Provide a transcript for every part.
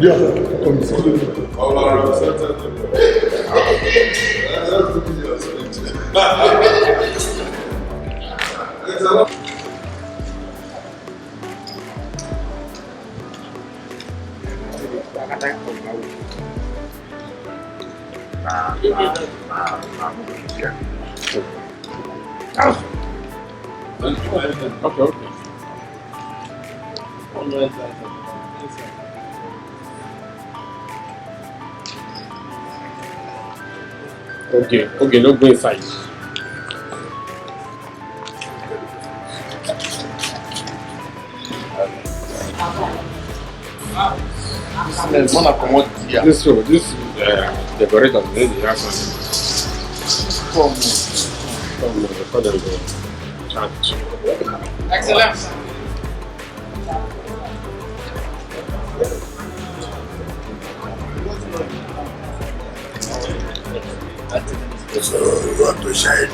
Yeah, comme ça. Okay. Okay, don't go inside. This decorator, they have Excellence. So you want to shine,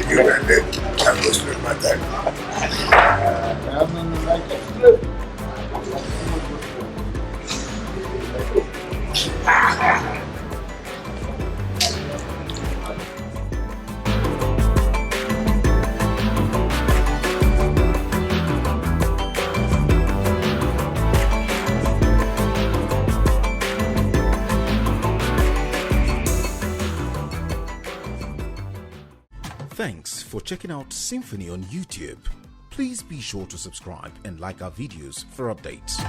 you can then can go straight my time. Thanks for checking out SYMFONI on YouTube. Please be sure to subscribe and like our videos for updates.